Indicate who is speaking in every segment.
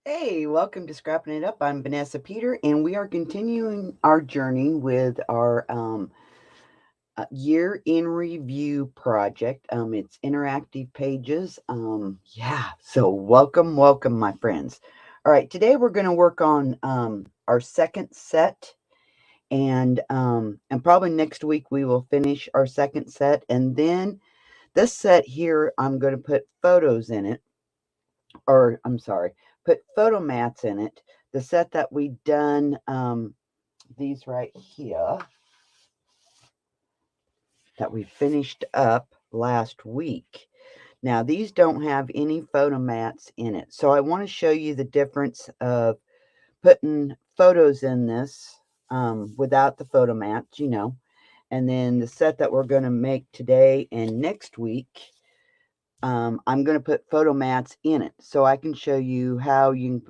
Speaker 1: Hey, welcome to Scrapping It Up. I'm Vanessa Peter, and we are continuing our journey with our year in review project. It's interactive pages. So welcome, my friends. All right, today we're going to work on our second set, and probably next week we will finish our second set, and then this set here I'm going to put photos in it, or I'm sorry, put photo mats in it. The set that we done, these right here, that we finished up last week. Now, these don't have any photo mats in it. So I want to show you the difference of putting photos in this without the photo mats, And then the set that we're going to make today and next week, I'm going to put photo mats in it so I can show you how you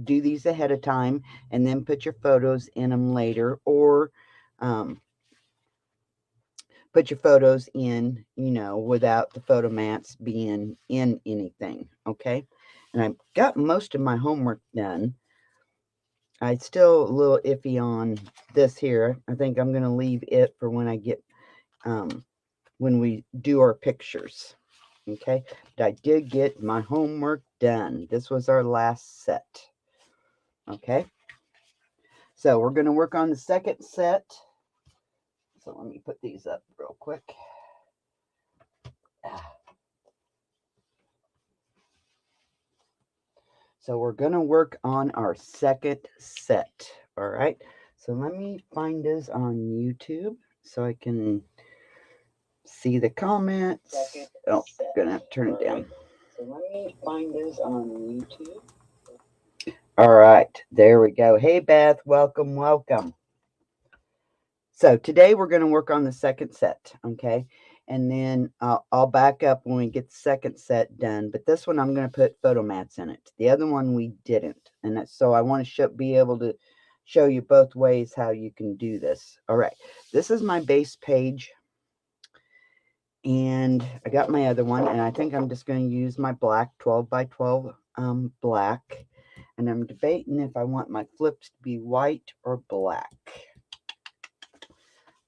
Speaker 1: do these ahead of time and then put your photos in them later, or put your photos in, without the photo mats being in anything. Okay. And I've got most of my homework done. I still a little iffy on this here. I think I'm going to leave it for when I get, when we do our pictures. Okay, but I did get my homework done. This was our last set. Okay, so we're going to work on the second set. So let me put these up real quick. So we're going to work on our second set. All right, so let me find this on YouTube so I can see the comments. Oh, gonna have to turn it down. So let me find this on YouTube. All right, there we go. Hey, Beth, welcome. So today we're going to work on the second set, okay? And then I'll back up when we get the second set done. But this one I'm going to put photo mats in it. The other one we didn't, and that's so I want to be able to show you both ways how you can do this. All right, this is my base page. And I got my other one, and I think I'm just going to use my black 12 by 12 black. And I'm debating if I want my flips to be white or black.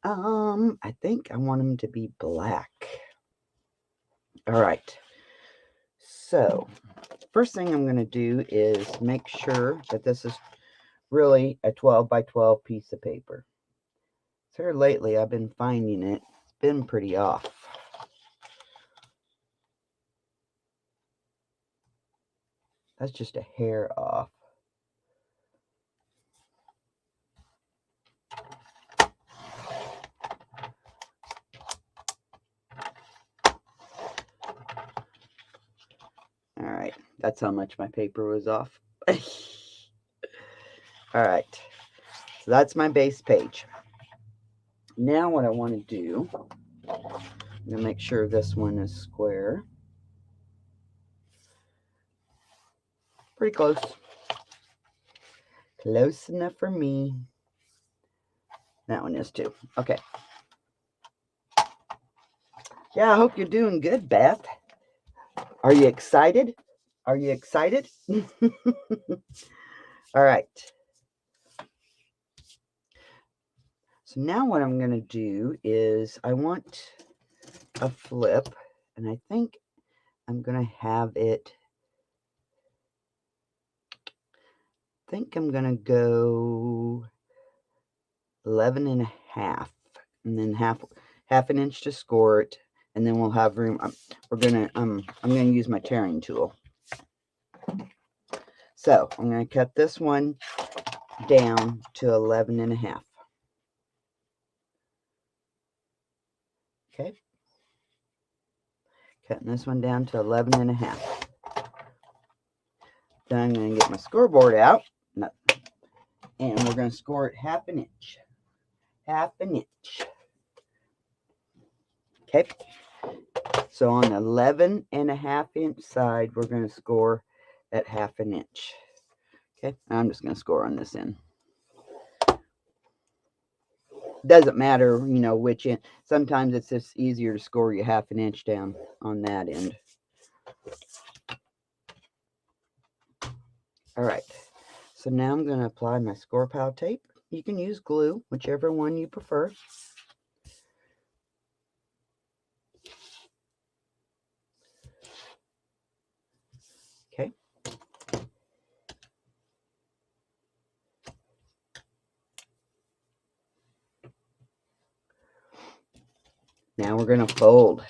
Speaker 1: I think I want them to be black. All right. So, first thing I'm going to do is make sure that this is really a 12 by 12 piece of paper. So here lately I've been finding it's been pretty off. That's just a hair off. All right, that's how much my paper was off. All right, so that's my base page. Now what I want to do, I'm going to make sure this one is square. Pretty close. Close enough for me. That one is too. Okay. Yeah, I hope you're doing good, Beth. Are you excited? Are you excited? All right. So now what I'm going to do is I want a flip, and I think I'm going to have it, I think I'm going to go 11 and a half, and then half an inch to score it, and then we'll have room. I'm going to use my tearing tool. So I'm going to cut this one down to 11 and a half. Okay. Cutting this one down to 11 and a half. Then I'm going to get my scoreboard out, and we're going to score it half an inch. Half an inch. Okay. So on the 11 and a half inch side, we're going to score at half an inch. Okay. I'm just going to score on this end. Doesn't matter, which end. Sometimes it's just easier to score you half an inch down on that end. All right, so now I'm going to apply my score pile tape. You can use glue, whichever one you prefer. Okay. Now we're going to fold.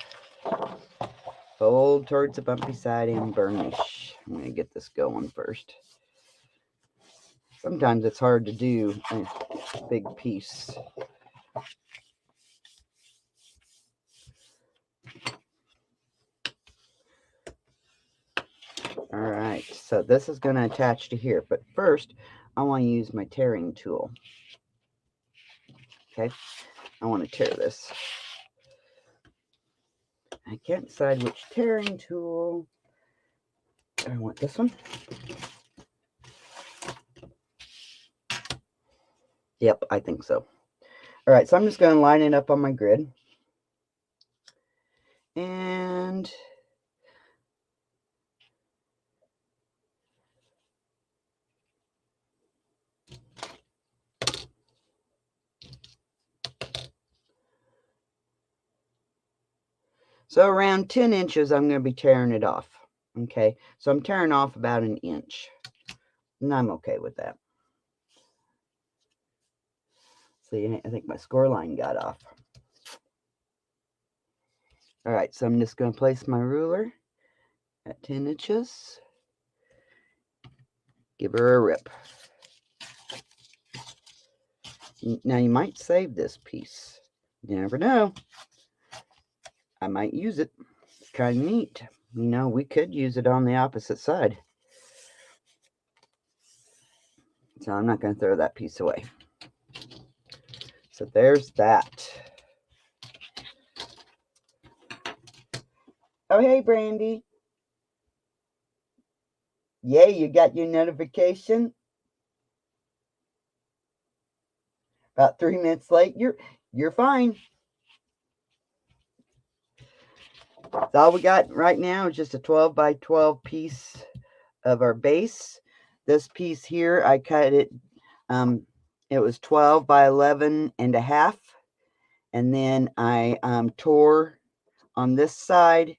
Speaker 1: Fold towards the bumpy side and burnish. I'm going to get this going first. Sometimes it's hard to do a big piece. All right, so this is going to attach to here, but first I want to use my tearing tool. Okay, I want to tear this. I can't decide which tearing tool. I want this one. Yep, I think so. All right, so I'm just going to line it up on my grid. And so around 10 inches, I'm going to be tearing it off. Okay, so I'm tearing off about an inch. And I'm okay with that. See, I think my score line got off. All right, so I'm just going to place my ruler at 10 inches. Give her a rip. Now, you might save this piece. You never know. I might use it. It's kind of neat. You know, we could use it on the opposite side. So I'm not going to throw that piece away. So there's that. Oh, hey, Brandy. Yay, you got your notification? About 3 minutes late. You're fine. So all we got right now is just a 12 by 12 piece of our base. This piece here, I cut it. It was 12 by 11 and a half. And then I tore on this side.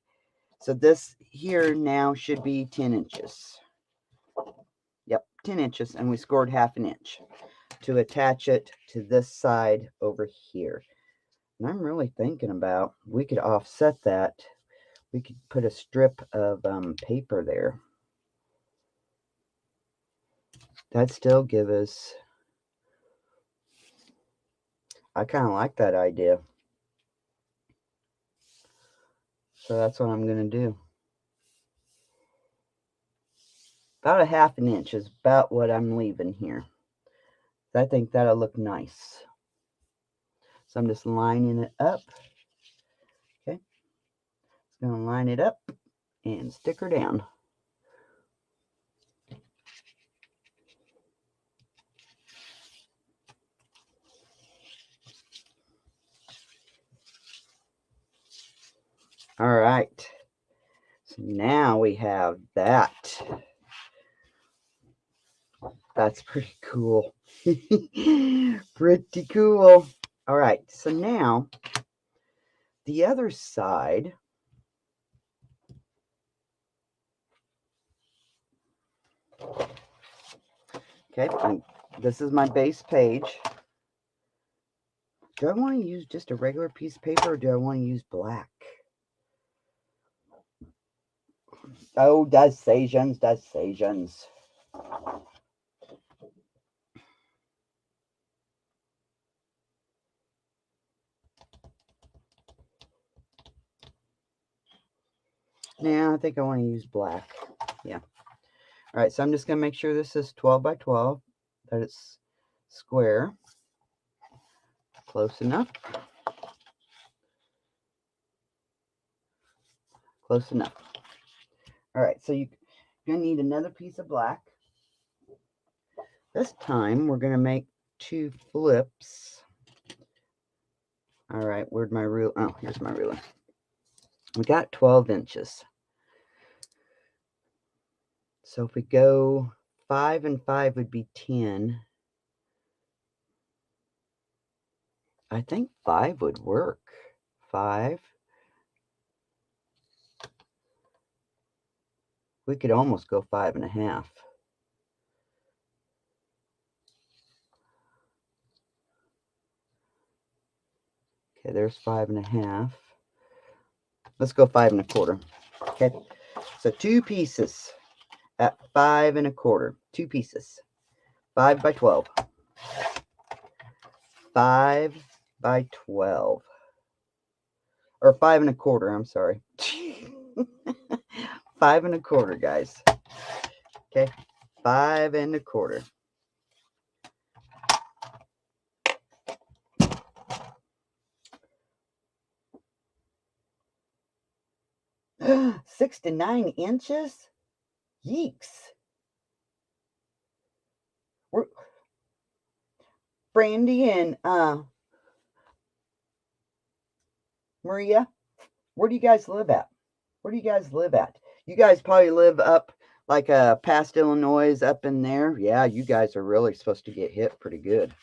Speaker 1: So this here now should be 10 inches. Yep, 10 inches. And we scored half an inch to attach it to this side over here. And I'm really thinking about, we could offset that. We could put a strip of paper there. That'd still give us, I kind of like that idea. So that's what I'm going to do. About a half an inch is about what I'm leaving here. I think that'll look nice. So I'm just lining it up. Okay. Just going to line it up and stick her down. All right. So now we have that. That's pretty cool. Pretty cool. All right. So now the other side. Okay. This is my base page. Do I want to use just a regular piece of paper or do I want to use black? Oh, decisions. Yeah, I think I want to use black. Yeah. All right, so I'm just going to make sure this is 12 by 12, that it's square. Close enough. Close enough. All right, so you're going to need another piece of black. This time, we're going to make 2 flips. All right, where'd my ruler? Oh, here's my ruler. We got 12 inches. So if we go 5 and 5 would be 10. I think 5 would work. 5. We could almost go 5.5. Okay, there's 5.5. Let's go 5 1/4. Okay, so 2 pieces at 5 1/4. 2 pieces. 5 by 12. 5 by 12. Or 5 1/4, I'm sorry. 5 1/4, guys. Okay, 5 1/4. Six to 9 inches? Yeeks. We're, Brandy and Maria, where do you guys live at? Where do you guys live at? You guys probably live up like past Illinois, up in there. Yeah, you guys are really supposed to get hit pretty good.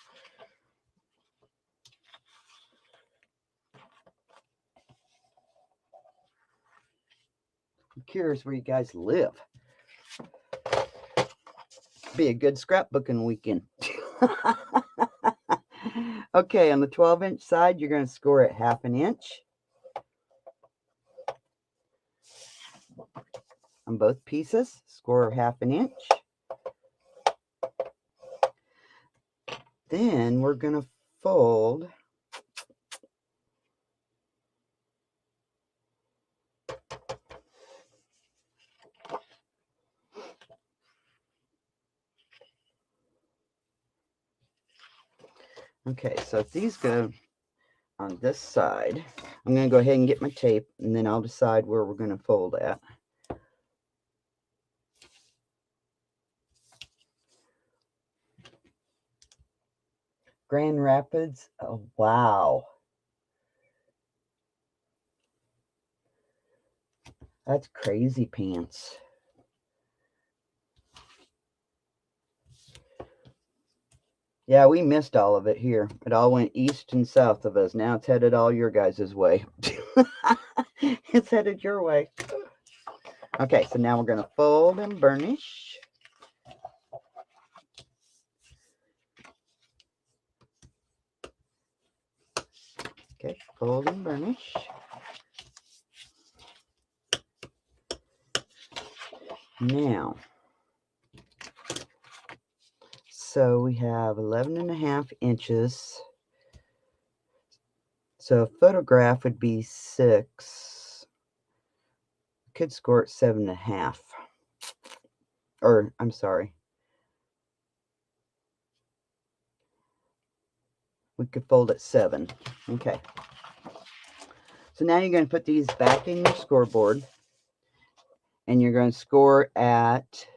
Speaker 1: I'm curious where you guys live. Be a good scrapbooking weekend. Okay, on the 12-inch side, you're going to score at 1/2 inch. On both pieces, score 1/2 inch. Then we're going to fold okay, so if these go on this side, I'm going to go ahead and get my tape, and then I'll decide where we're going to fold at. Grand Rapids, oh wow. That's crazy pants. Yeah, we missed all of it here. It all went east and south of us. Now it's headed all your guys' way. It's headed your way. Okay, so now we're going to fold and burnish. Okay, fold and burnish. Now, so we have 11.5 inches. So a photograph would be 6. Could score at 7.5. Or, I'm sorry. We could fold at 7. Okay. So now you're going to put these back in your scoreboard. And you're going to score at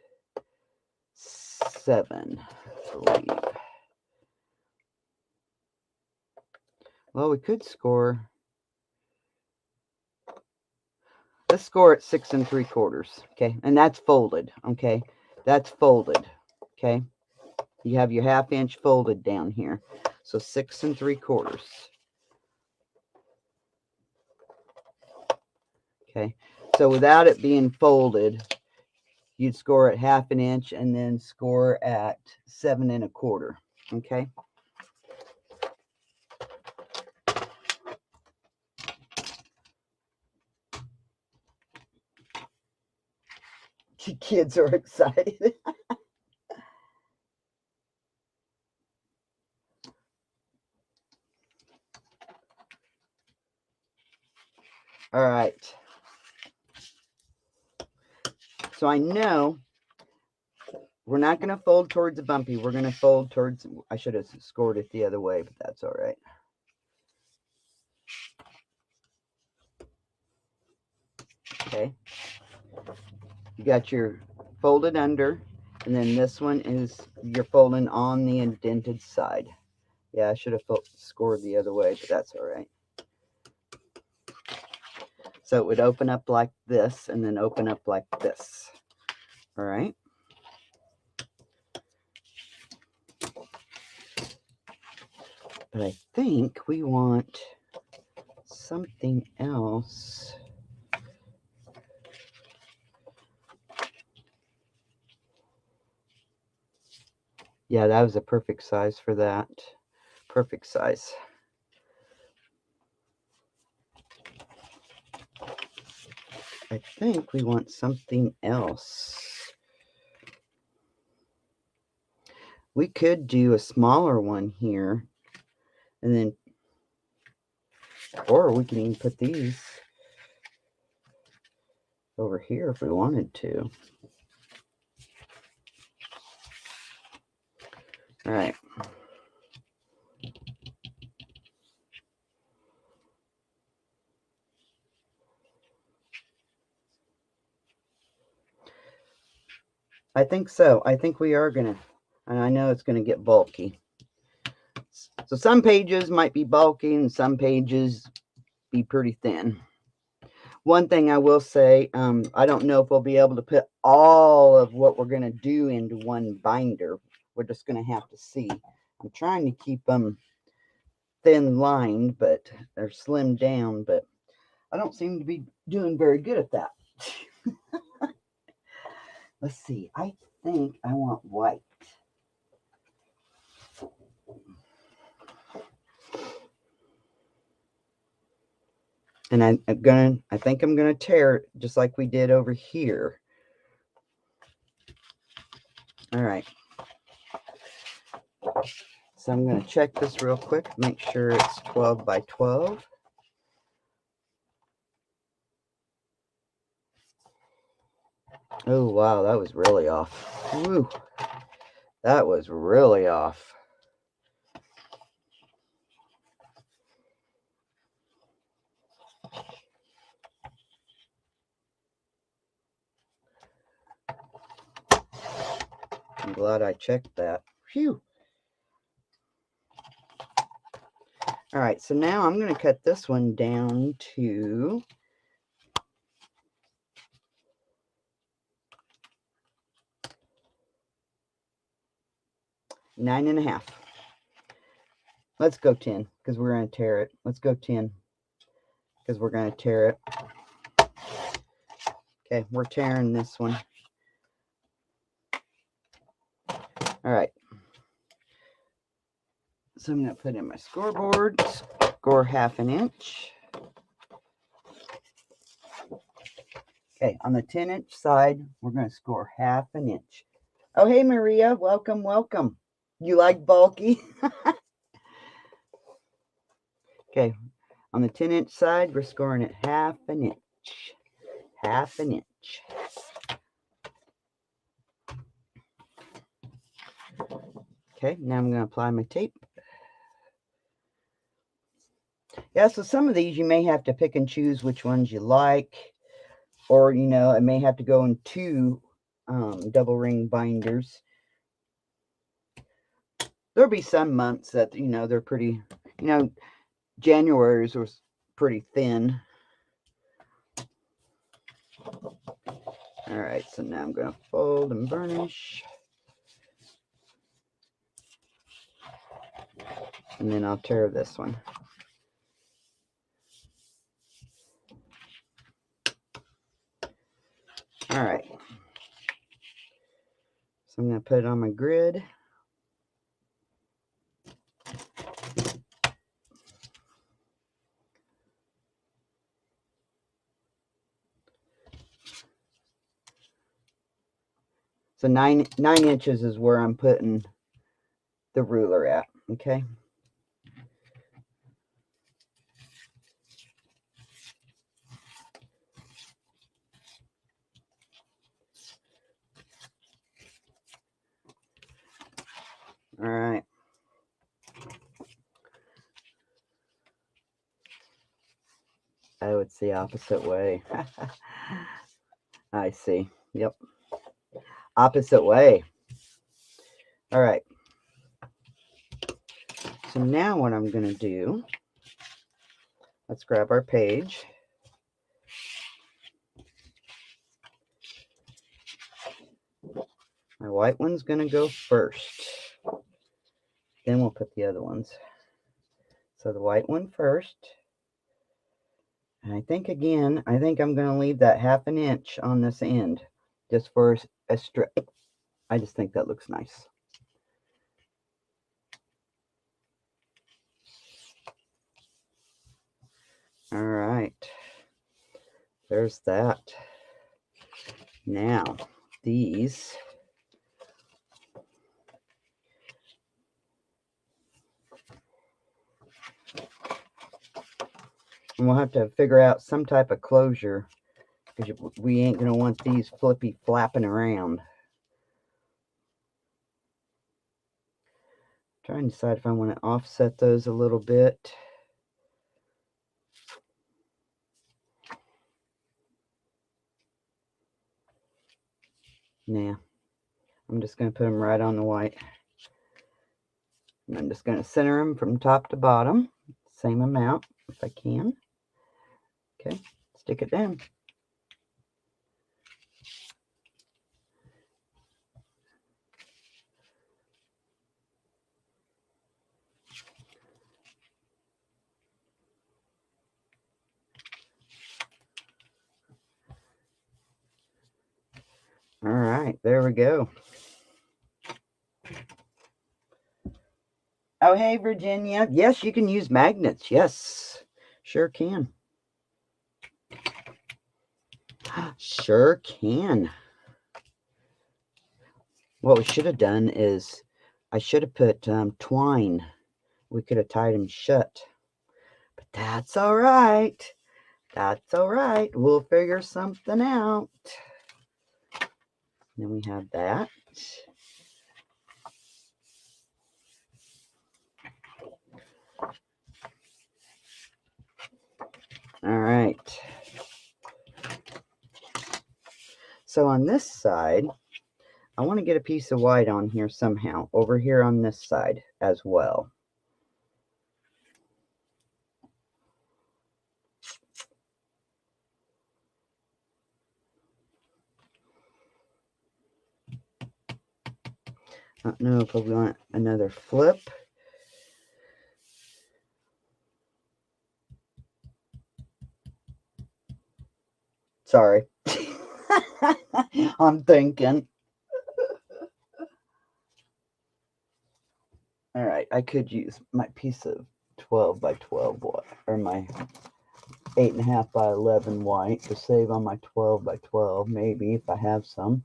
Speaker 1: 7, I believe. Well, we could score. Let's score at 6 3/4. Okay, and that's folded. Okay, that's folded. Okay, you have your 1/2 inch folded down here. So 6 3/4. Okay, so without it being folded, you'd score at 1/2 inch and then score at 7 1/4. Okay. The kids are excited. All right. So I know we're not going to fold towards the bumpy. We're going to fold towards, I should have scored it the other way, but that's all right. Okay. You got your folded under, and then this one is you're folding on the indented side. Yeah, I should have scored the other way, but that's all right. So it would open up like this and then open up like this. All right. But I think we want something else. Yeah, that was a perfect size for that. Perfect size. I think we want something else. We could do a smaller one here, and then, or we can even put these over here if we wanted to. All right. I think so. I think we are gonna, and I know it's gonna get bulky. So some pages might be bulky and some pages be pretty thin. One thing I will say, I don't know if we'll be able to put all of what we're going to do into one binder. We're just going to have to see. I'm trying to keep them thin lined, but they're slimmed down, but I don't seem to be doing very good at that. Let's see. I think I want white. And I think I'm gonna tear it just like we did over here. All right. So I'm gonna check this real quick, make sure it's 12 by 12. Oh wow, that was really off. Woo. That was really off. I'm glad I checked that. Phew. All right, so now I'm going to cut this one down to 9.5. Let's go 10 because we're going to tear it. Let's go 10 because we're going to tear it. Okay, we're tearing this one. All right. So I'm going to put in my scoreboard, score 1/2 inch. Okay, on the 10-inch side, we're going to score 1/2 inch. Oh, hey, Maria. Welcome, welcome. You like bulky? Okay, on the 10-inch side, we're scoring it 1/2 inch. 1/2 inch. Okay, now I'm going to apply my tape. Yeah, so some of these you may have to pick and choose which ones you like. Or, you know, it may have to go in 2 double ring binders. There'll be some months that, you know, they're pretty, you know, January's was pretty thin. All right, so now I'm going to fold and burnish. And then I'll tear this one. All right. So I'm going to put it on my grid. So 9 inches is where I'm putting the ruler at, okay? All right. Oh, it's the opposite way. I see. Yep. Opposite way. All right. So now what I'm going to do, let's grab our page. My white one's going to go first. Then we'll put the other ones. So the white one first. And I think again, I think I'm going to leave that 1/2 inch on this end just for a strip. I just think that looks nice. All right. There's that. Now, these. And we'll have to figure out some type of closure because we ain't going to want these flippy flapping around. Trying to decide if I want to offset those a little bit. Nah, I'm just going to put them right on the white. And I'm just going to center them from top to bottom, same amount if I can. Okay, stick it down. All right, there we go. Oh, hey, Virginia. Yes, you can use magnets. Yes, sure can. Sure can. What we should have done is I should have put twine. We could have tied them shut. But that's all right. That's all right. We'll figure something out. Then we have that. All right. So on this side, I want to get a piece of white on here somehow, over here on this side as well. I don't know if we want another flip. Sorry. I'm thinking. All right, I could use my piece of 12 by 12 white, or my 8.5 by 11 white to save on my 12 by 12, maybe, if I have some.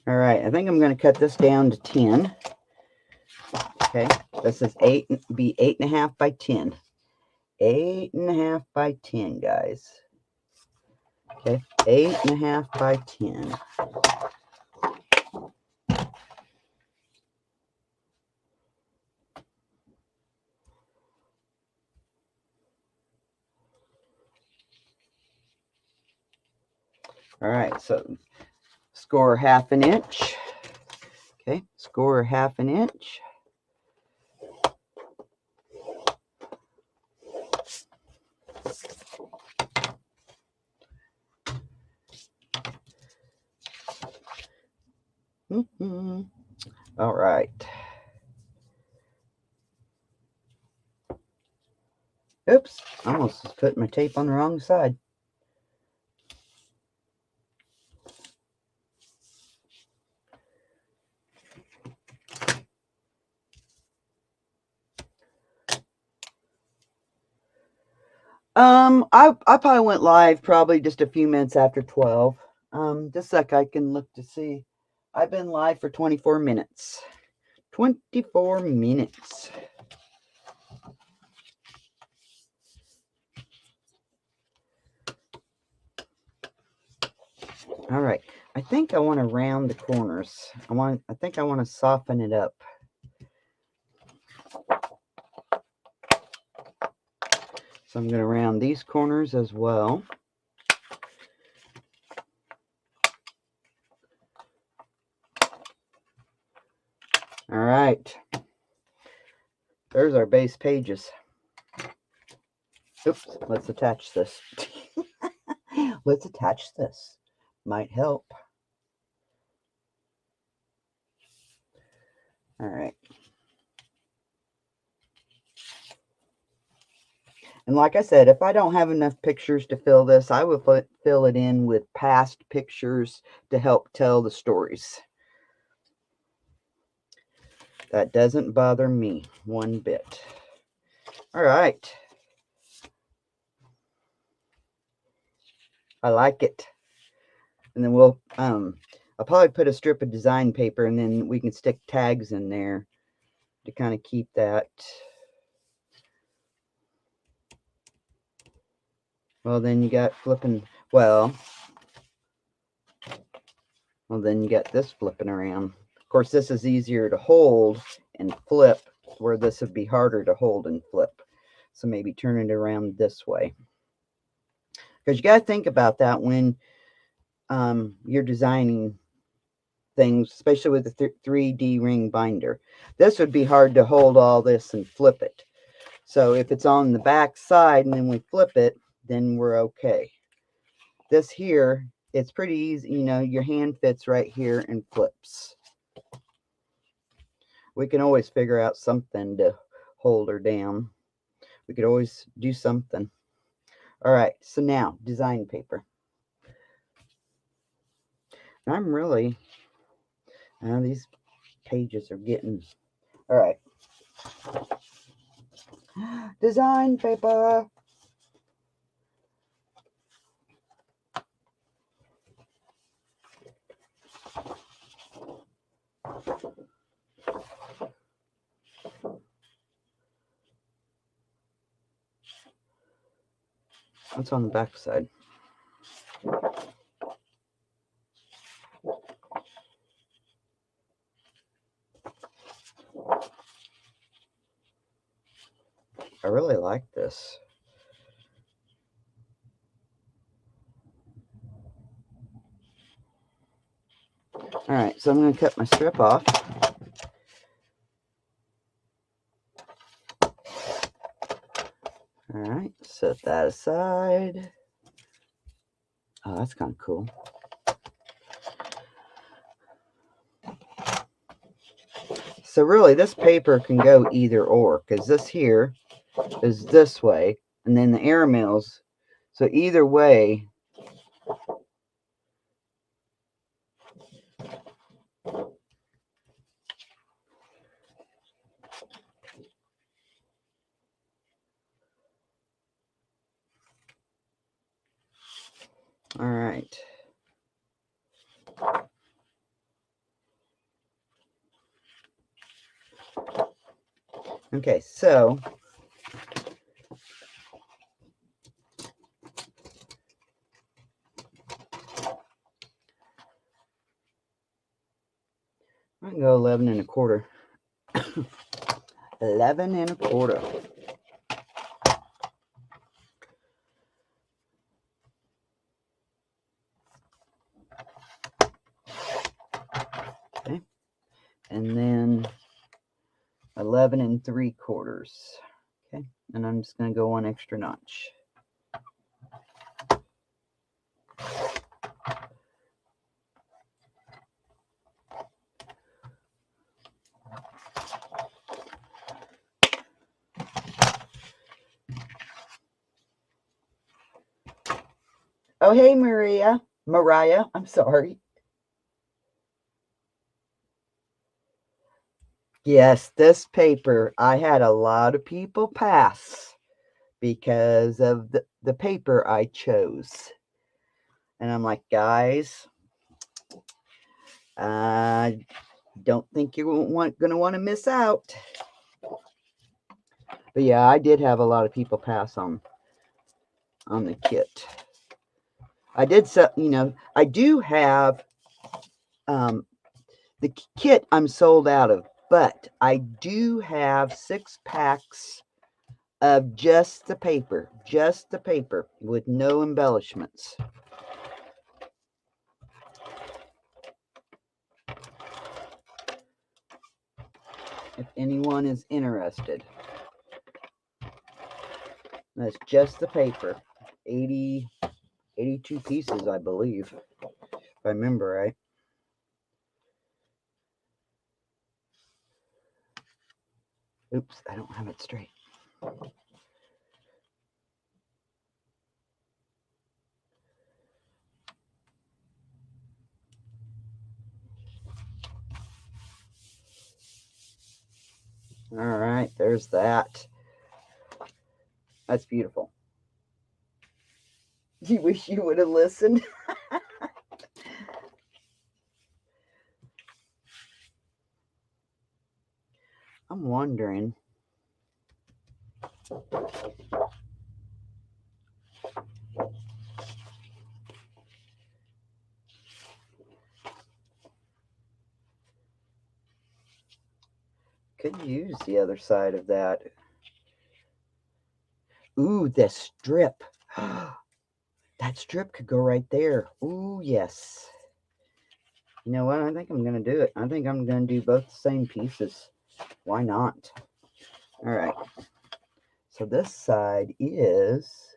Speaker 1: All right, I think I'm going to cut this down to 10. Okay, this is 8.5 by 10. 8.5 by 10, guys. Okay, 8.5 by 10. All right, so score 1/2 inch. Okay, score 1/2 inch. All right. Oops, I almost put my tape on the wrong side. I probably went live probably just a few minutes after 12. Just like I can look to see. I've been live for 24 minutes. 24 minutes. All right. I think I want to round the corners. I think I want to soften it up. So I'm going to round these corners as well. right. There's our base pages. Oops, let's attach this. Let's attach this. Might help. All right. And like I said, if I don't have enough pictures to fill this, I will fill it in with past pictures to help tell the stories. That doesn't bother me one bit. All right. I like it. And then I'll probably put a strip of design paper, and then we can stick tags in there to kind of keep that. Well, then you got flipping, well, then you got this flipping around. Of course, this is easier to hold and flip, where this would be harder to hold and flip. So maybe turn it around this way. Because you got to think about that when you're designing things, especially with the 3D ring binder. This would be hard to hold all this and flip it. So if it's on the back side and then we flip it, then we're okay. This here, it's pretty easy. You know, your hand fits right here and flips. We can always figure out something to hold her down. We could always do something. All right, so now design paper. I'm really, these pages are getting, all right. Design paper. What's on the back side? I really like this. All right, so I'm going to cut my strip off. All right, set that aside. Oh, that's kind of cool. So really, this paper can go either or, because this here is this way, and then the air mills. So either way, all right. Okay, so I can go 11 1/4. 11 1/4. Okay, and then 11 3/4. Okay, and I'm just going to go one extra notch. Oh, hey, Mariah, I'm sorry. Yes, this paper, I had a lot of people pass because of the paper I chose. And I'm like, guys, I don't think you're going to want to miss out. But yeah, I did have a lot of people pass on the kit. I did, I do have the kit I'm sold out of, but I do have 6 packs of just the paper with no embellishments. if anyone is interested. That's just the paper. 82 pieces, I believe, if I remember right. Oops, I don't have it straight. All right, there's that. That's beautiful. You wish you would have listened. I'm wondering. Could use the other side of that. Ooh, the strip. That strip could go right there. Ooh, yes. You know what? I think I'm going to do it. I think I'm going to do both the same pieces. Why not? All right. So this side is...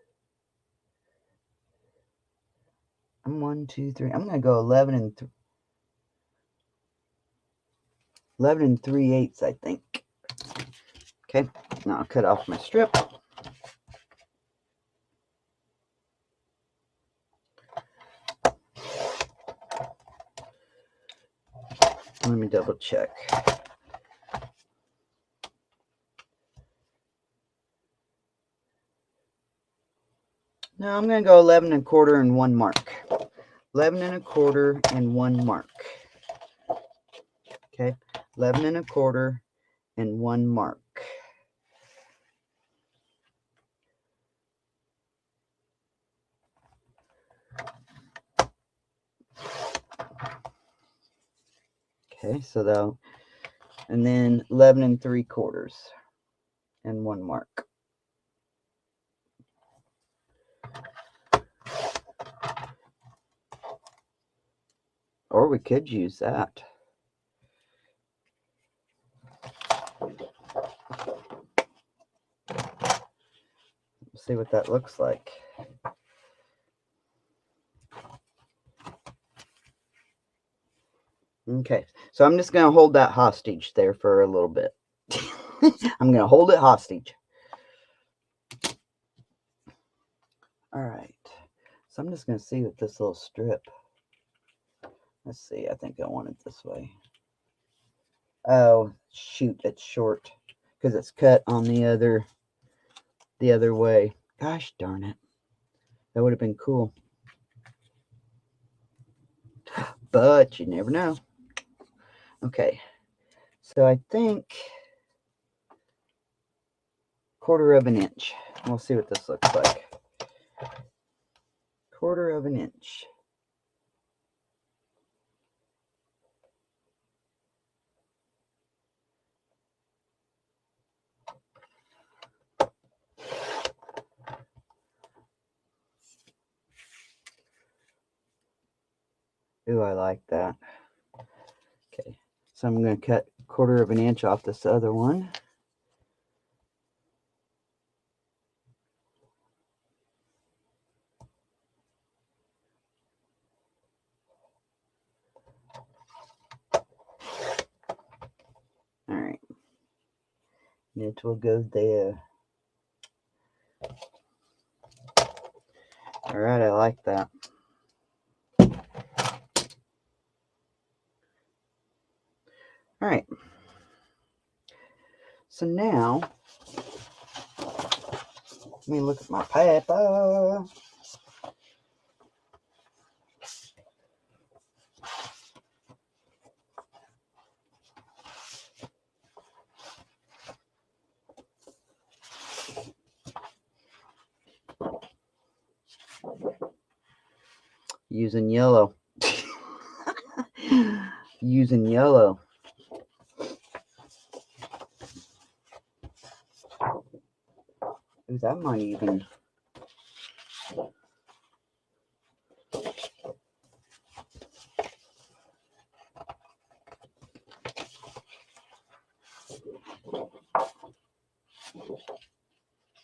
Speaker 1: I'm 1, 2, 3. I'm going to go 11 and 3/8, I think. Okay. Now I'll cut off my strip. Let me double check. No, I'm going to go 11 1/4 and 1 mark. 11 1/4 and 1 mark. Okay. 11 1/4 and 1 mark. Okay, so that'll, and then 11 3/4 and 1 mark. Or we could use that. Let's see what that looks like. Okay, so I'm just going to hold that hostage there for a little bit. I'm going to hold it hostage. All right, so I'm just going to see with this little strip. Let's see, I think I want it this way. Oh, shoot, it's short because it's cut on the other way. Gosh darn it. That would have been cool. But you never know. Okay, so I think 1/4 inch. We'll see what this looks like. 1/4 inch. Ooh, I like that. Okay, so I'm going to cut 1/4 inch off this other one. All right, it will go there. All right, I like that. All right, so now let me look at my paper. Using yellow. Using yellow. Ooh, that might even...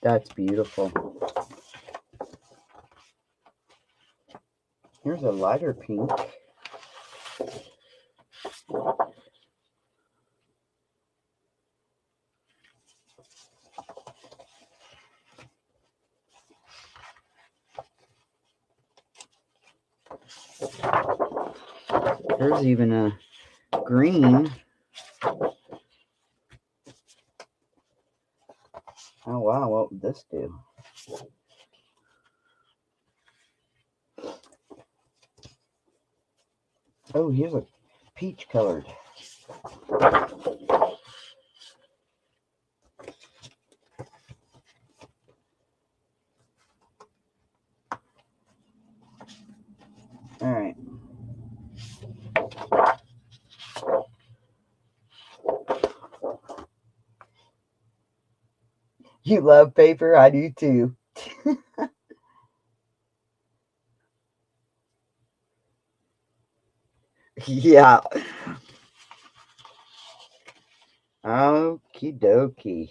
Speaker 1: That's beautiful. Here's a lighter pink. There's even a green. Oh wow, what would this do? Oh, here's a peach colored. All right. You love paper? I do too. Yeah. Okie dokie.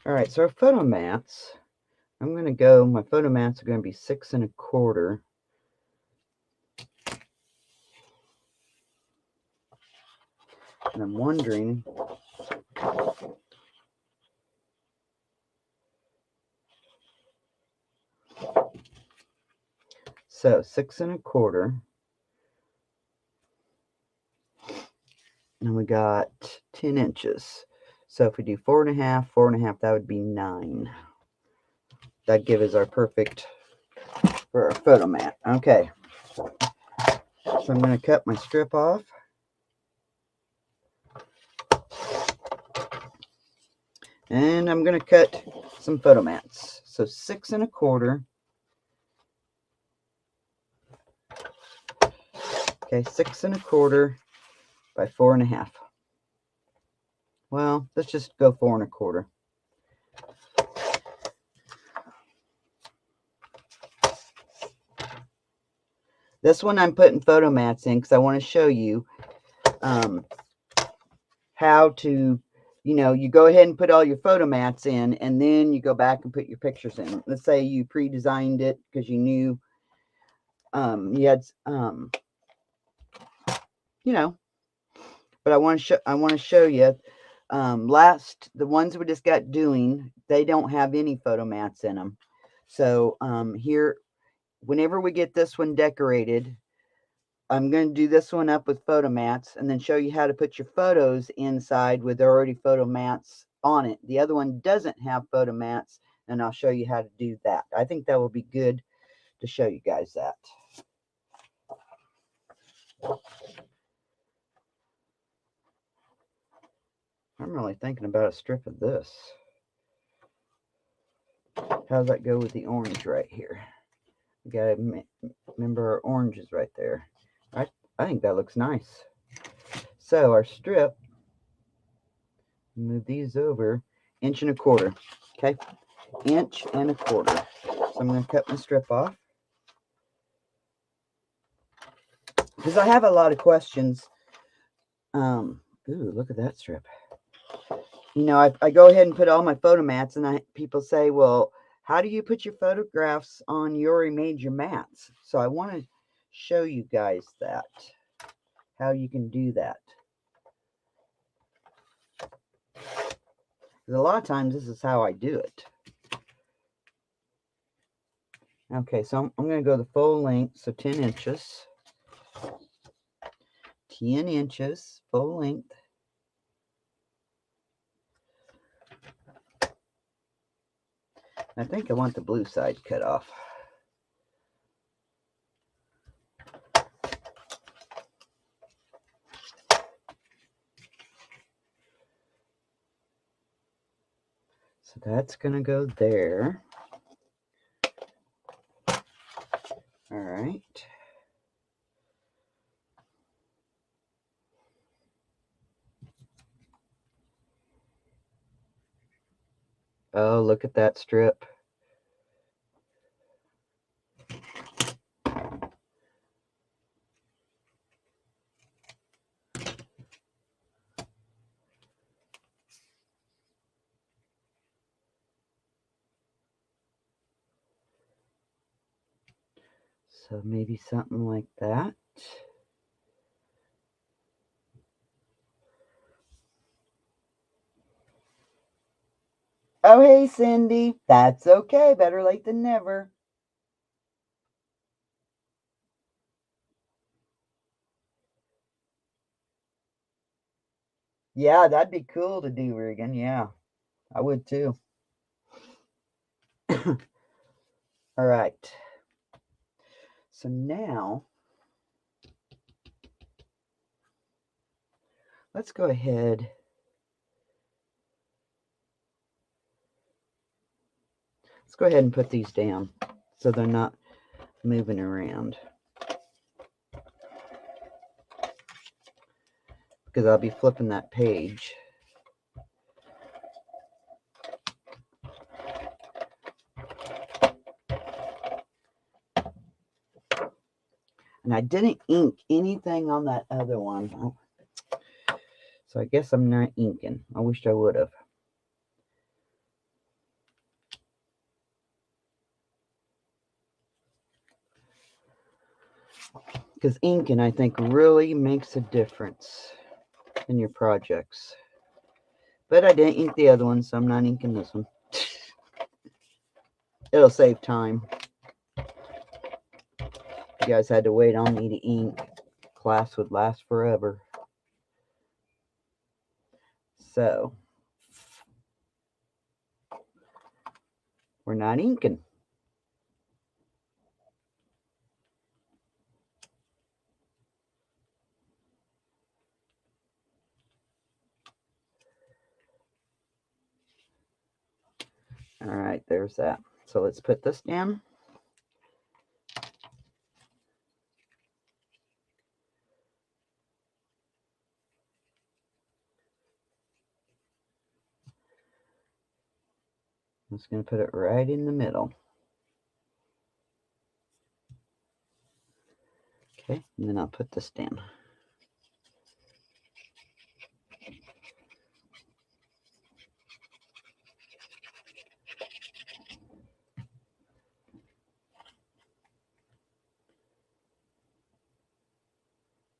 Speaker 1: All right, so our photo mats, my photo mats are going to be 6 1/4. And I'm wondering, so 6 1/4. And we got 10 inches. So if we do 4 1/2, 4 1/2, that would be 9. That'd give us our perfect for our photo mat. Okay. So I'm going to cut my strip off. And I'm going to cut some photo mats. So 6 1/4. Okay, 6 1/4 by 4 1/2. Well, let's just go 4 1/4. This one I'm putting photo mats in because I want to show you how to, you go ahead and put all your photo mats in, and then you go back and put your pictures in. Let's say you pre-designed it because you knew you had, but I want to show you. The ones we just got doing, they don't have any photo mats in them. So here, whenever we get this one decorated, I'm going to do this one up with photo mats and then show you how to put your photos inside with already photo mats on it. The other one doesn't have photo mats, and I'll show you how to do that. I think that will be good to show you guys that. I'm really thinking about a strip of this. How does that go with the orange right here? We got to remember our oranges right there. I think that looks nice. So our strip, move these over, 1 1/4. Okay, 1 1/4. So I'm going to cut my strip off because I have a lot of questions. Ooh, look at that strip. I go ahead and put all my photo mats, and people say, well, how do you put your photographs on? You already made your mats. So I want to show you guys that, how you can do that. Because a lot of times this is how I do it. Okay, so I'm going to go the full length, so 10 inches. 10 inches, full length. I think I want the blue side cut off. So that's going to go there. All right. Oh, look at that strip. So maybe something like that. Oh, hey, Cindy. That's okay. Better late than never. Yeah, that'd be cool to do, Regan. Yeah, I would too. All right. So now, let's go ahead. Let's go ahead and put these down so they're not moving around. Because I'll be flipping that page. And I didn't ink anything on that other one. So I guess I'm not inking. I wish I would have. Because inking, I think, really makes a difference in your projects. But I didn't ink the other one, so I'm not inking this one. It'll save time. If you guys had to wait on me to ink, class would last forever. So, we're not inking. All right, there's that. So let's put this down. I'm just going to put it right in the middle. Okay, and then I'll put this down.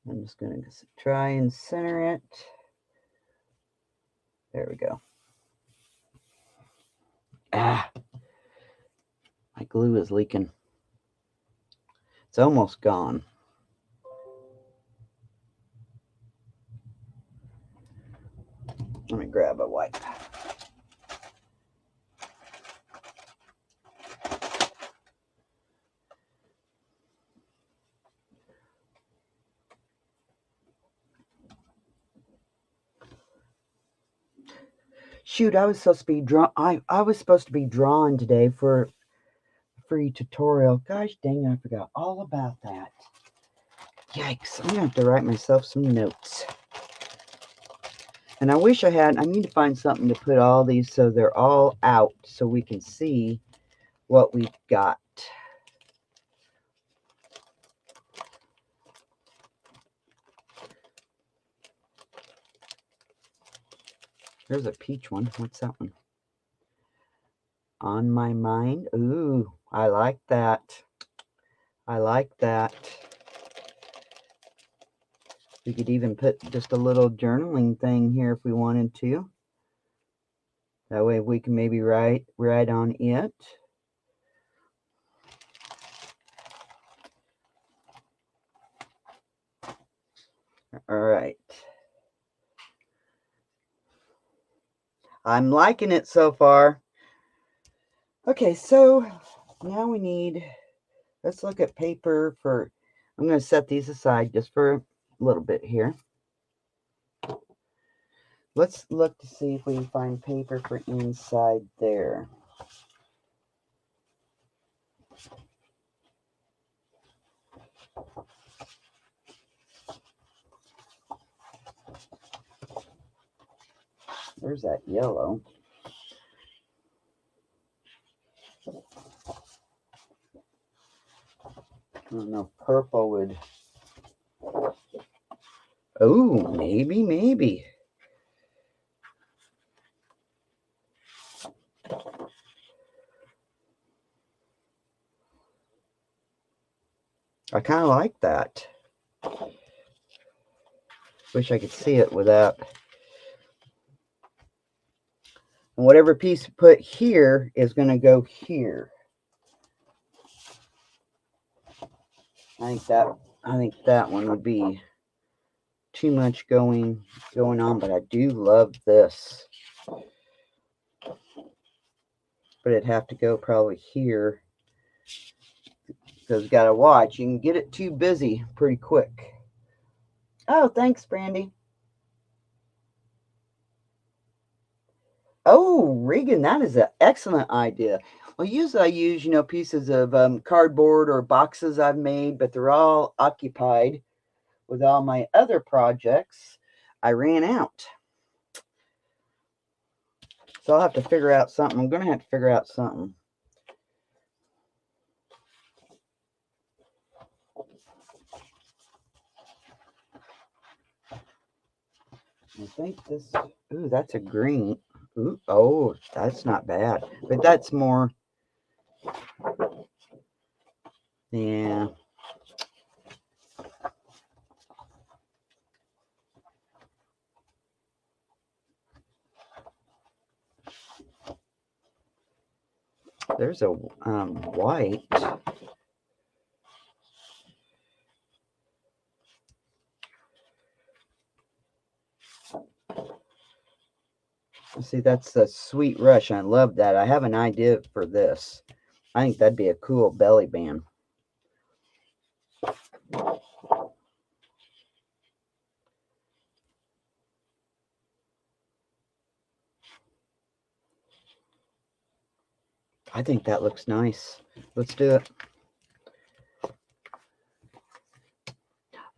Speaker 1: I'm just going to try and center it. There we go. Ah, my glue is leaking. It's almost gone. Let me grab a wipe. Shoot, I was supposed to be I was supposed to be drawing today for a free tutorial. Gosh dang, I forgot all about that. Yikes, I'm gonna have to write myself some notes. And I wish I need to find something to put all these so they're all out so we can see what we've got. There's a peach one. What's that one? On my mind. Ooh, I like that. I like that. We could even put just a little journaling thing here if we wanted to. That way we can maybe write on it. All right. I'm liking it so far. Okay, so now we need, let's look at paper for, I'm going to set these aside just for a little bit here. Let's look to see if we can find paper for inside there. There's that yellow. don't know if purple would. Oh, maybe. I kind of like that. Wish I could see it without. And whatever piece you put here is going to go here. I think that one would be too much going on, but I do love this. But it'd have to go probably here. Because you got to watch. You can get it too busy pretty quick. Oh, thanks, Brandy. Oh, Regan, that is an excellent idea. Well, usually I use, pieces of cardboard or boxes I've made, but they're all occupied with all my other projects. I ran out. So I'll have to figure out something. I'm going to have to figure out something. I think this, ooh, that's a green. Ooh, oh, that's not bad. But that's more, yeah. There's a white. See, that's the Sweet Rush. I love that. I have an idea for this. I think that'd be a cool belly band. I think that looks nice. Let's do it.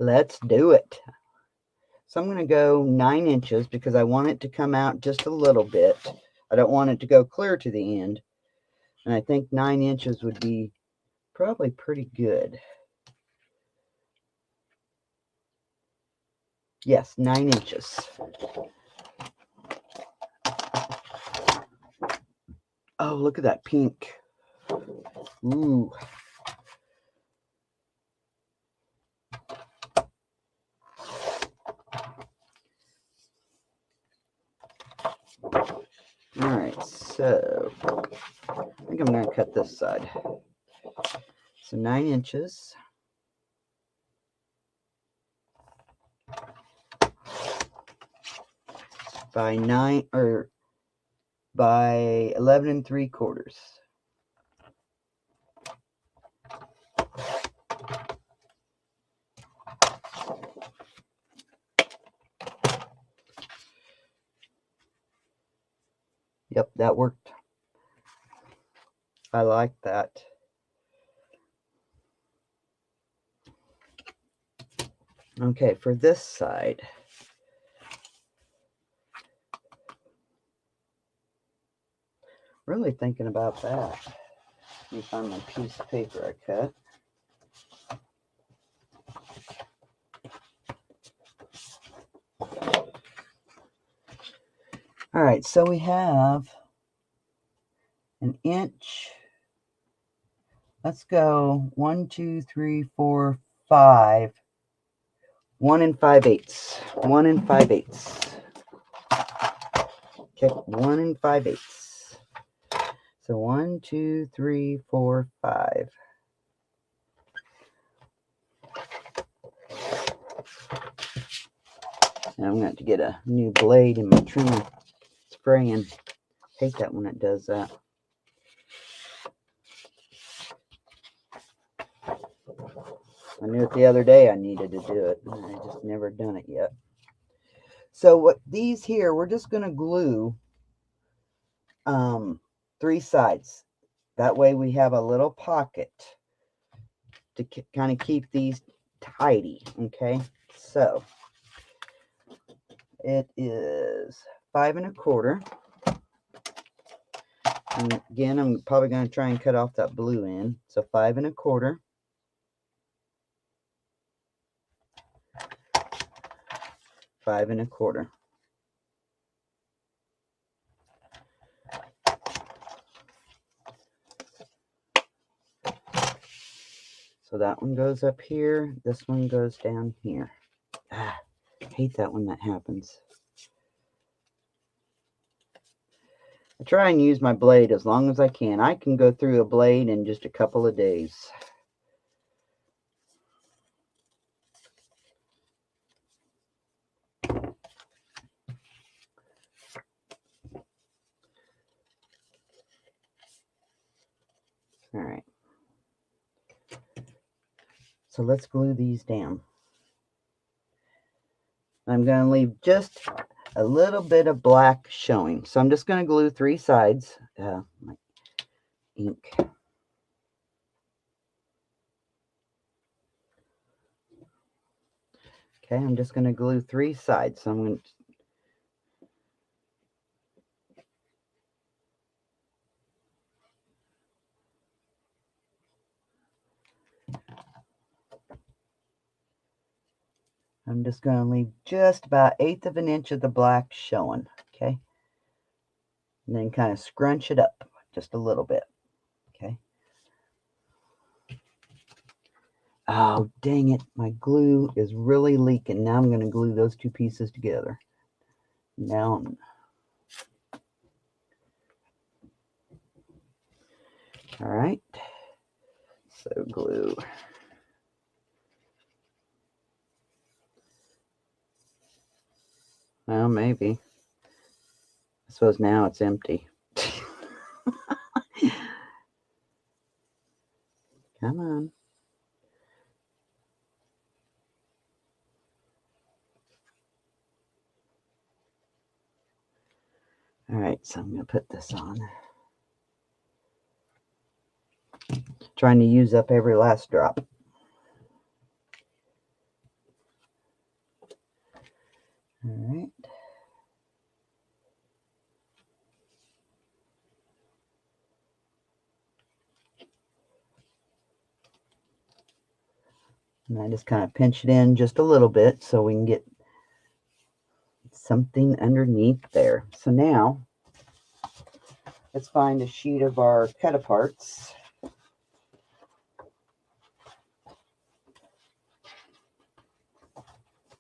Speaker 1: Let's do it. So I'm going to go 9 inches because I want it to come out just a little bit. I don't want it to go clear to the end. And I think 9 inches would be probably pretty good. Yes, 9 inches. Oh, look at that pink. Ooh. All right, so I think I'm going to cut this side. So 9 inches. By 11 3/4. Yep, that worked. I like that. Okay, for this side. Really thinking about that. Let me find my piece of paper I cut. All right, so we have an inch. Let's go 1, 2, 3, 4, 5. 1 5/8. 1 5/8. Okay, 1 5/8. So 1, 2, 3, 4, 5. And I'm going to have to get a new blade in my trimmer spraying. Hate that when it does that. I knew it the other day I needed to do it, and I just never done it yet. So what these here, we're just going to glue 3 sides. That way we have a little pocket to kind of keep these tidy, okay? So it is 5 1/4. And again, I'm probably going to try and cut off that blue end. So 5 1/4. 5 1/4. So that one goes up here. This one goes down here. I hate that when that happens. I try and use my blade as long as I can. I can go through a blade in just a couple of days. All right. So let's glue these down. I'm going to leave just a little bit of black showing. So I'm just going to glue 3 sides. My ink. Okay, I'm just going to glue 3 sides. So I'm going to leave just about 1/8 of an inch of the black showing, okay? And then kind of scrunch it up just a little bit, okay? Oh, dang it. My glue is really leaking. Now I'm going to glue those 2 pieces together. Down. All right. So glue. Well, maybe. I suppose now it's empty. Come on. All right, so I'm going to put this on. Trying to use up every last drop. All right. And I just kind of pinch it in just a little bit so we can get something underneath there. So now, let's find a sheet of our cut aparts.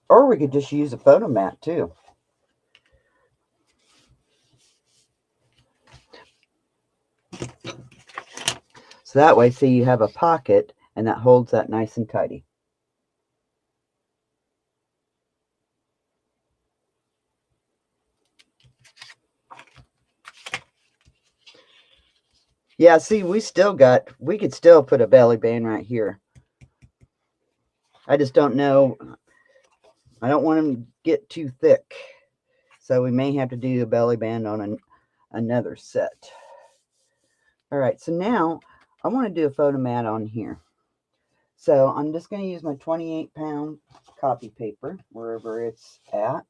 Speaker 1: Or we could just use a photo mat too. So that way, see, you have a pocket and that holds that nice and tidy. Yeah, see, we could still put a belly band right here. I just don't know. I don't want them to get too thick. So we may have to do a belly band on another set. All right, so now I want to do a photo mat on here. So I'm just going to use my 28-pound copy paper, wherever it's at.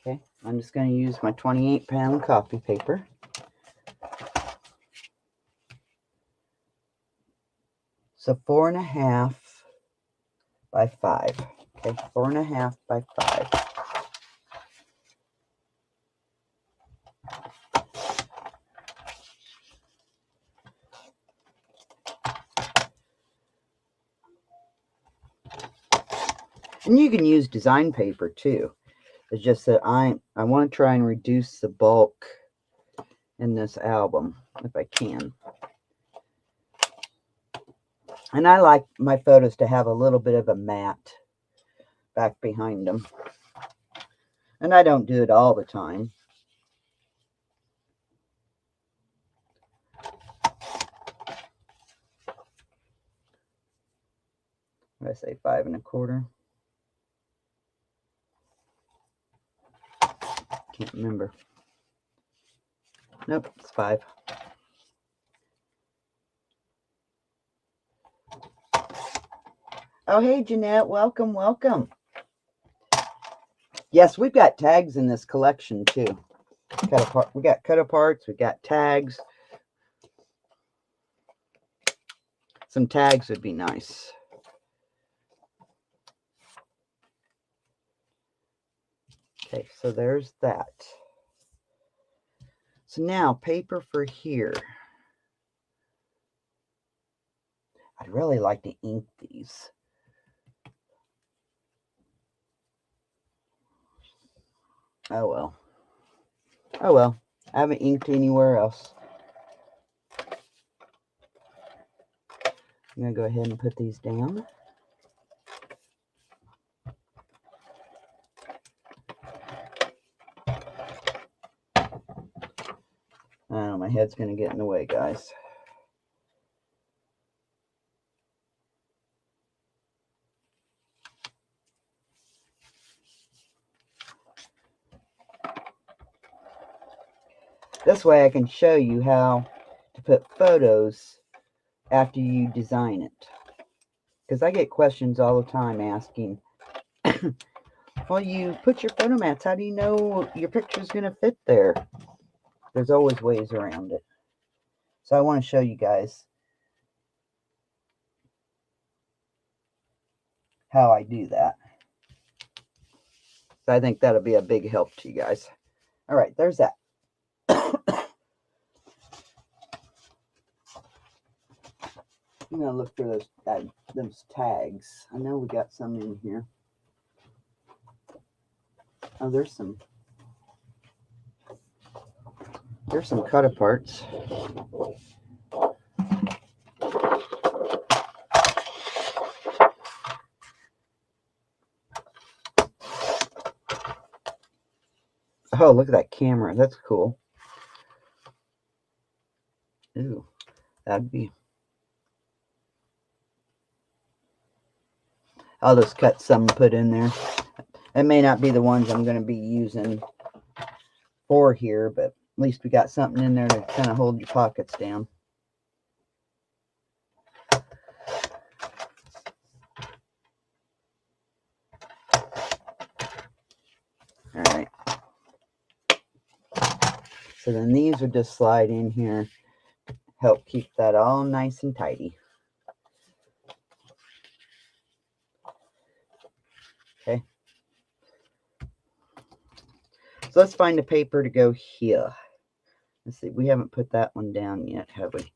Speaker 1: Okay, I'm just going to use my 28-pound copy paper. So 4.5 by 5. Okay, 4.5 by 5. And you can use design paper too. It's just that I want to try and reduce the bulk in this album if I can. And I like my photos to have a little bit of a mat back behind them. And I don't do it all the time. What did I say, 5 1/4? Can't remember. Nope, it's 5. Oh, hey, Jeanette. Welcome, welcome. Yes, we've got tags in this collection, too. We got cut aparts. We got tags. Some tags would be nice. Okay, so there's that. So now paper for here. I'd really like to ink these. Oh well. Oh well. I haven't inked anywhere else. I'm going to go ahead and put these down. Oh, my head's going to get in the way, guys. This way I can show you how to put photos after you design it. Because I get questions all the time asking, well, you put your photo mats, how do you know your picture's going to fit there? There's always ways around it. So I want to show you guys how I do that. So I think that'll be a big help to you guys. All right, there's that. I'm going to look for those tags. I know we got some in here. Oh, there's some cut aparts. Oh, look at that camera. That's cool. Ooh, that'd be... I'll just cut some and put in there. It may not be the ones I'm going to be using for here, but at least we got something in there to kind of hold your pockets down. All right. So then these would just slide in here, help keep that all nice and tidy. Okay. So let's find a paper to go here. Let's see, we haven't put that one down yet, have we?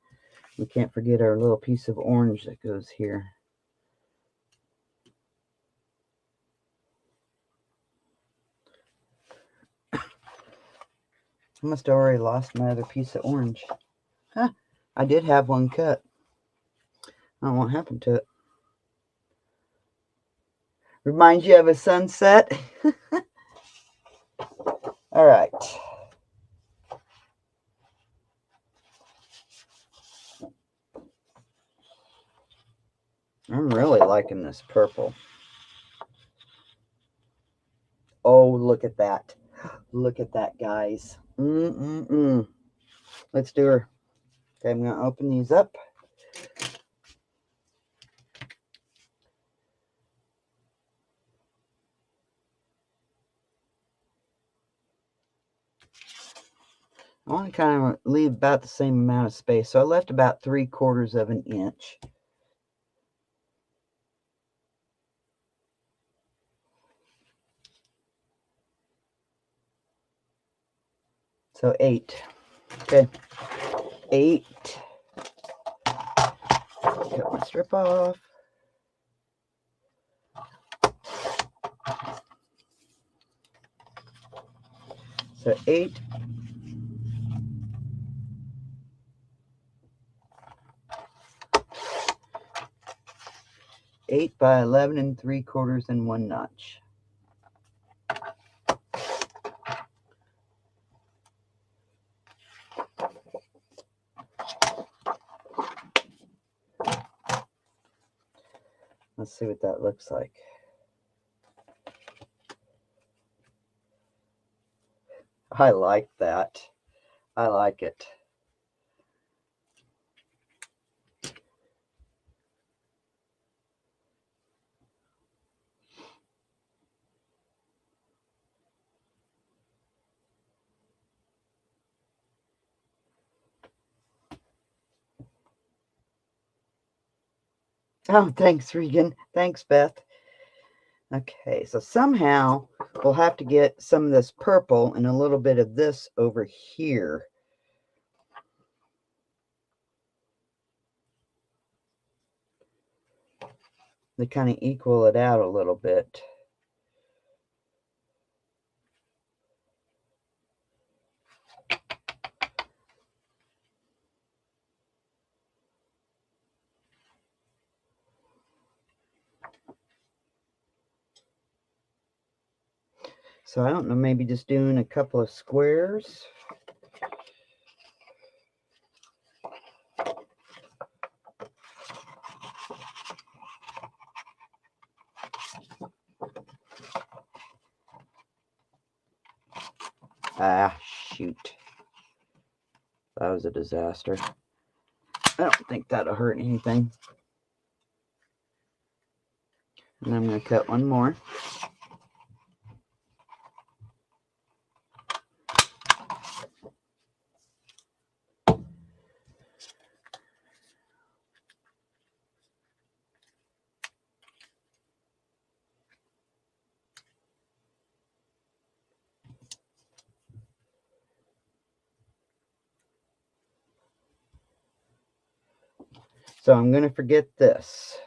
Speaker 1: We can't forget our little piece of orange that goes here. I must have already lost my other piece of orange. Huh, I did have one cut. I don't know what happened to it. Reminds you of a sunset? All right. I'm really liking this purple. Oh, look at that. Look at that, guys. Let's do her. Okay, I'm going to open these up. I want to kind of leave about the same amount of space. So I left about 3/4 of an inch. So 8. Okay. 8. Cut my strip off. So 8. Eight by 11 3/4 and 1 notch. Let's see what that looks like. I like that. I like it. Oh, thanks, Regan. Thanks, Beth. Okay, so somehow we'll have to get some of this purple and a little bit of this over here. To kind of equal it out a little bit. So I don't know, maybe just doing a couple of squares. Ah, shoot. That was a disaster. I don't think that'll hurt anything. And I'm going to cut one more. So I'm going to forget this.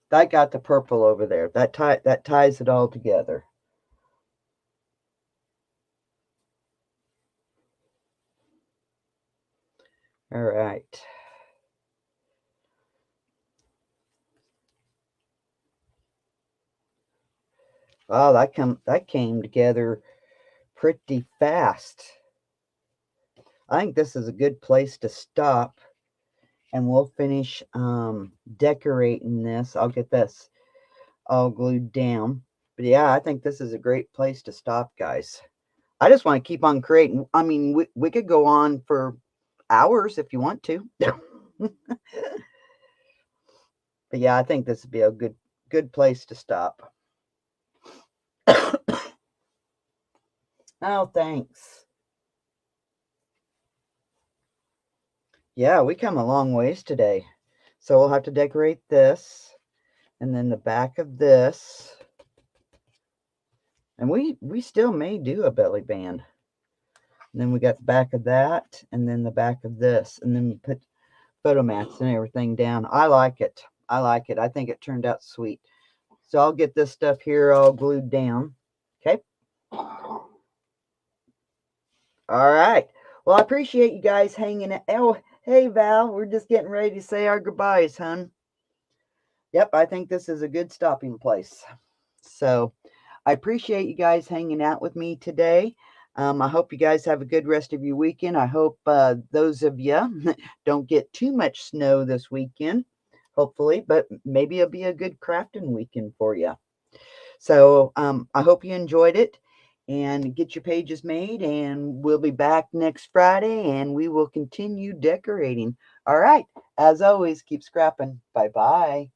Speaker 1: That got the purple over there. That ties it all together. All right. Wow, that came together pretty fast. I think this is a good place to stop, and we'll finish decorating this. I'll get this all glued down. But yeah, I think this is a great place to stop, guys. I just want to keep on creating. I mean, we could go on for hours if you want to. But yeah, I think this would be a good place to stop. Oh, thanks. Yeah, we come a long ways today. So we'll have to decorate this and then the back of this. And we still may do a belly band. And then we got the back of that and then the back of this. And then we put photo mats and everything down. I like it. I like it. I think it turned out sweet. So I'll get this stuff here all glued down. Okay. All right. Well, I appreciate you guys hanging out. Oh, hey, Val. We're just getting ready to say our goodbyes, hun. Yep, I think this is a good stopping place. So I appreciate you guys hanging out with me today. I hope you guys have a good rest of your weekend. I hope those of you don't get too much snow this weekend, hopefully, but maybe it'll be a good crafting weekend for you. So I hope you enjoyed it and get your pages made, and we'll be back next Friday and we will continue decorating. All right. As always, keep scrapping. Bye-bye.